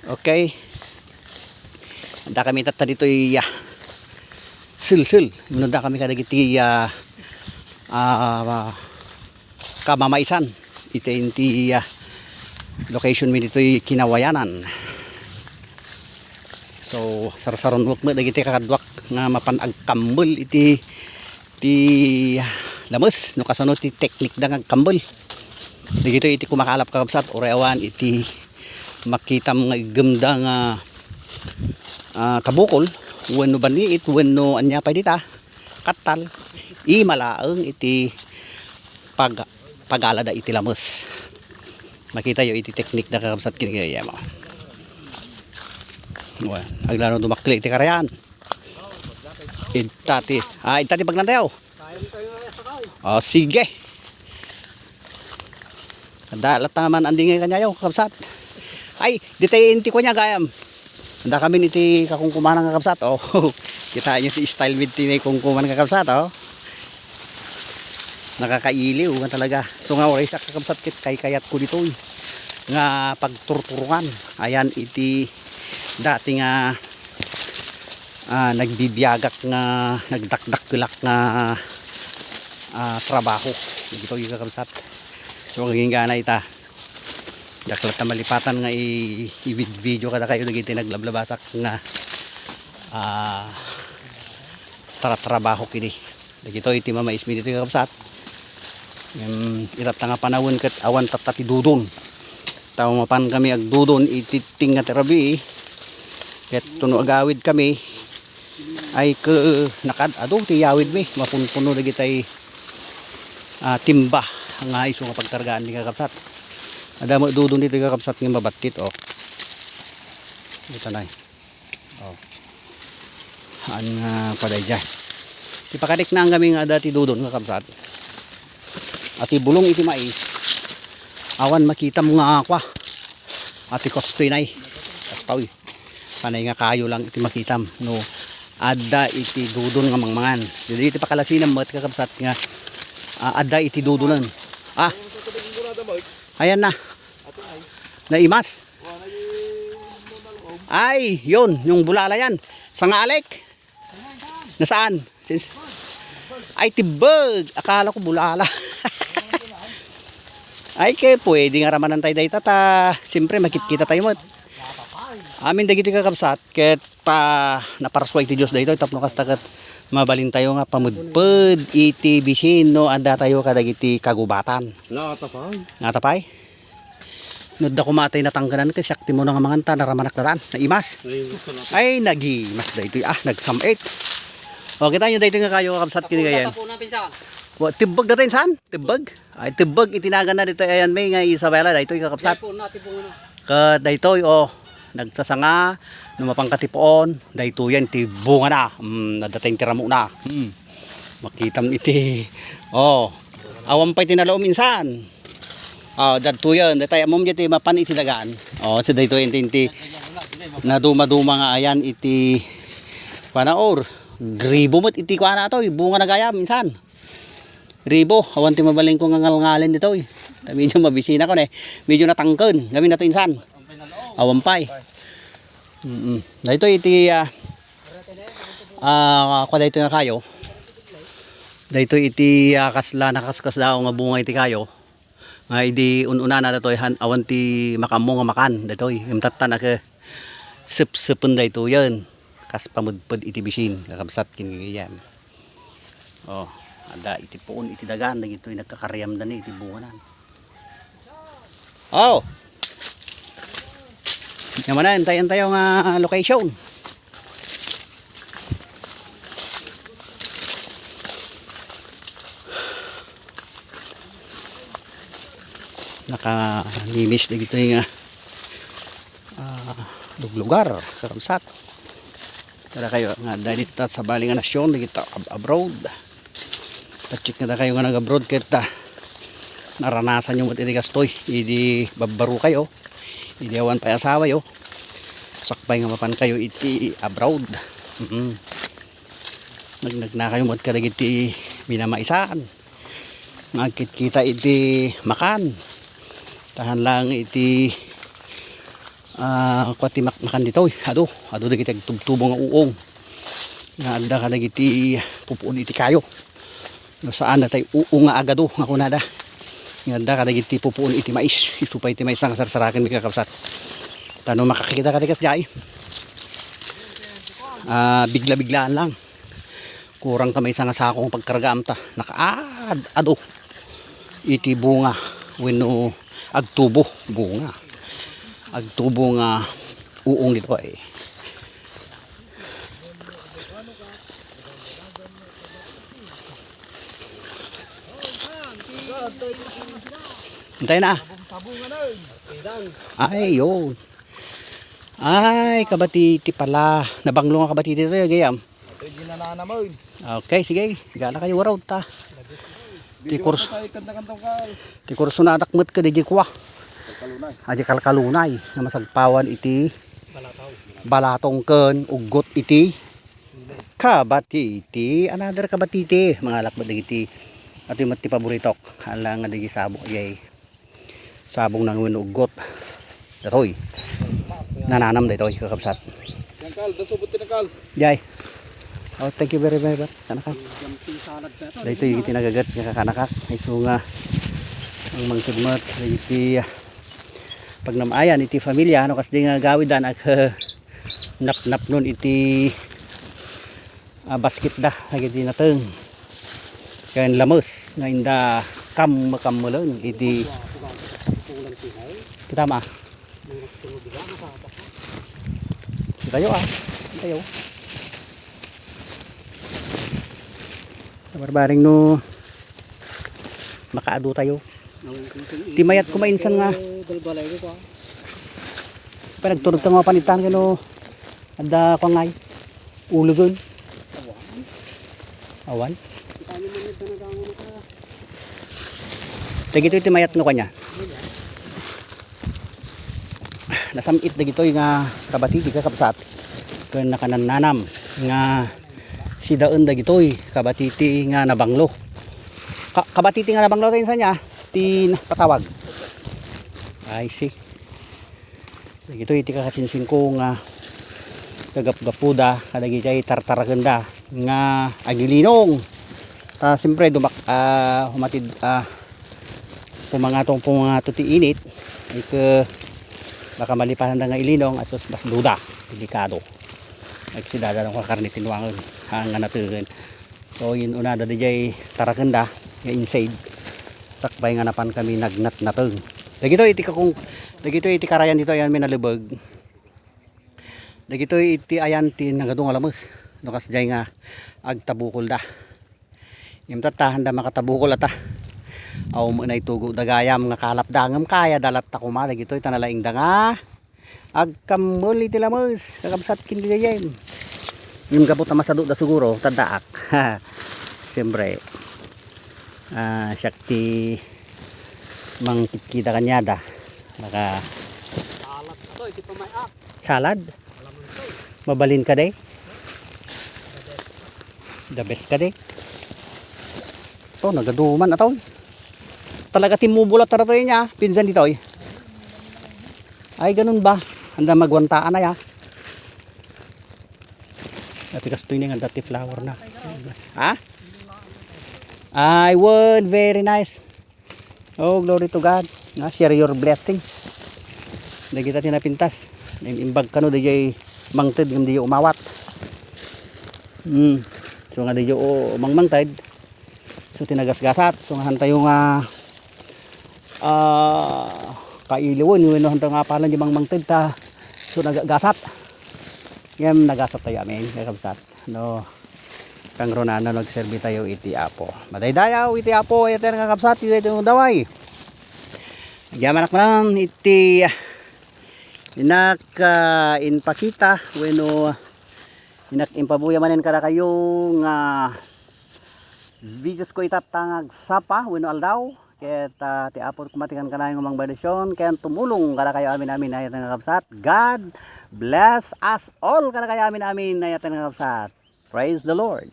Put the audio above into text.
Okay. Anda kami tata dito sil. Nunda kami kadagiti kamamaisan. Ito inti location mi dito Kinawayanan. So sarsaron wak mo dagiti kakadwak nga mapanag kambol iti lamus no kasano ti teknik da nga kambol. Dagito iti kumakalap kakabsat orewan iti makitam nga igumda nga tabukol wenno baniit wenno anya pa dita katal imalaeng iti pagalada iti lamus. Makita yo iti teknik da kakabsat kinigaya mo. Well, aglano dumakli iti karayan. Itati pagnantayaw. Oh, sige. Dalat naman andingay kanyayo kakabsat. Ay, ditay inti ko nya gayam. Anda kami iti kakungkuman ng kakabsat. Oh, kita niyo si style with tinay kungkuman ng kakabsat. Oh. Nakakailiw nga talaga. So nga oray sa kakabsat kit kay kayat ko dito nga pagturturungan. Ayan iti dati nga nagbibiyagak nga nagdakdak-gulak nga trabaho dito yung kakabsat. So nging gana ita daklat na malipatan nga i-video kada kayo dagiti naglablabasak nga trabaho kini dagito iti mamaismi dito yung kakabsat. Irat nga panawon ket awan tatati dudon tao mapan kami ag dudon iti tinga terabi ket tuno agawid kami ay ke nakad ado ti yawid mi mapunpuno dagitay timba nga iso nga pagkargaan ni kakabsat. Ada mo dudon dito kakabsat nga mabatit oh. Dito na. Oh. An paday diyan. Ti pakadik na ang kami nga dati dudon kakabsat. Ati bulong iti mais. Awan makita mo nga akwa. Ati kostoy nay. Kastoy. Panay nga kayo lang iti makitam no. Adda iti dudon nga mangmangan. Dito pakalasinan mo at kakabsat nga adda iti dudunan. Ayan na. Naimas. Ay, yun, yung bulala yan. Sa nga alek. Nasaan? Ay, tibag. Akala ko bulala. Ay, kaya pwede nga ramanan tayo dahil tata. Siyempre, makikita tayo mo. Amin dagiti kakabsat. Ket pa naparasway ti Diyos dahito. Tapno kastagat mabalin tayo nga pamudpud iti bisin no anda tayo kadagiti kagubatan. Natapay. Nudda kumatay na tangganan kasi sakti mo nga manganta naramanak na taan. Naimas. Ay nagimas dahito. Nagsamit. O kita nyo dahito nga kayo kakabsat kinigayan. Tibag datin saan? Tibag? Ay tibag itinagan na dito. Ayan may nga Isabela dahito yung kakabsat. Dahito o nagsasanga numapang katipoon dahito yan ti bunga na nadating tiramo na makitam iti awan pa itinalaom minsan dadto yan datay amom iti mapan iti dagaan so dahito yan ti naduma-duma nga ayan iti panaor gribo mo't iti kuha na to bunga na gaya minsan ribo awan ti mabaling ko nga ngalngalin dito medyo mabisina ko medyo natangken gamin nato insan awan pa dahito iti kwa dahito nga kayo dahito iti kasla nakaskas daw nga bunga iti kayo nga idi ununa na datoy awan ti makamo nga makan dahito yung tatan na sip-sipon dahito yan kas pamudpud iti bisin kakabsat kiniyan ada iti puon iti dagan dagito nagkakaryam dan iti bunganan naman na, antayin tayo nga location. Nakalinis na dito yung lugar, kakabsat. Kaya kayo nga dahil sa baling nasyon, dito abroad. Check na kayo nga nag-abroad kita. Naranasan nyo mo iti gastoy, hindi babaro kayo. Hindi awan pa asawa yo. Sakbay nga mapan kayo iti abroad. Nagnagna kayo mat kadagit iti minamaisaan. Ngakit kita iti makan. Tahan lang iti kwati makmakan dito ado dagiti tubtubong nga uong nga adda ka dagiti pupuon iti kayo no saan natay uong nga agado nga kunada nga adda ka dagiti pupuon iti mais isupay iti mais nga sarsaraken mi kakabsat tano makakita ka tikas jay bigla-biglaan lang kurang kamay sa nga sakong pagkaragaam ta nakaad ado iti bunga wenno agtubo bunga agtubo nga uong dito ay hintay na ay yun ay kabatiti pala nabanglo nga kabatiti dito gayam okay sige gala kayo waraw ta ti kurso na adakmet ka di kwa aja kalkalunay na masagpawan iti balatong ken ugot iti kabatiti another kabatiti mga lakbat dagiti ato yung mati paboritok alang nga dagi sabong ayay sabong nang win ugot datoy nananam datoy kakabsat Kal, dasubot tinakal. jay oh thank you very much kanaka dito yung tinagagat nga kanaka iso nga ang mangkudmat iti pagnamayan iti familia ano kasi nga gawidan ag nap nun iti basket da agiti nateng kayan lamos nga inda makamulon iti kitama tayo tayo barbaring no makaado tayo timayat kumainsan nga pa nagturod ka mga panitan kano ada kwangay ulugon awan dagito timayat no kanya nasamit dagito nga kabatiti ka kapsat ken nakanananam nga si daon dagitoy kabatiti nga nabanglo kabatiti nga nabanglo tayo sa niya ti patawag ay si dagitoy ti kakatsinsin ko nga kagapgapuda kadagitoy tartaraganda nga agilinong siyempre dumak humatid pumangatong pumangato ti init ay baka malipasan na nga ilinong at mas duda delikado nagsidada ng kakarni tinuangan nga naturin so yun una da dijay tarakenda nga inside takbay nga napan kami nagnat nateng dagito iti karayan dito ayan minalubog dagito iti ayan ti nagadong alamos no kasjay nga agtabukol da imtata handa makatabukol ata aw mo na itugo dagayam nga kalap dangam kaya dalat ta kuma dagito tanalaing danga agkamol iti lamos kakabsat kin gayem yung gabot na masado da siguro tadaak siyempre syakti mangkita kanyada maka salad mabalin ka day the best ka day to nagaduman ataw talaga timubulat tara to niya pinsan dito ay ganun ba handa magwantaan na ya dati kastoy nga dati flower na ha I would very nice oh glory to God na share your blessing na kita tinapintas imbag kano DJ mangted ng DJ umawat so nga DJ mangmangted so tinagasgasat so nga hantayo nga kailiwon yun no hantang nga pala di mangmangted ta so nagagasat yan nagasat tayo amin kakabsat no kang ronana nagserbi tayo iti apo madaydayaw iti apo iti kakabsat iti daway Yaman man iti inak inpakita bueno inak impabuya manen kada kayo nga videos ko itatangag sapa bueno aldaw ket ti apo kumatikan kana ng mga bendisyon ken tumulong kada kayo amin ayat nga kapsat. God bless us all kada kayo amin ayat nga kapsat. Praise the Lord.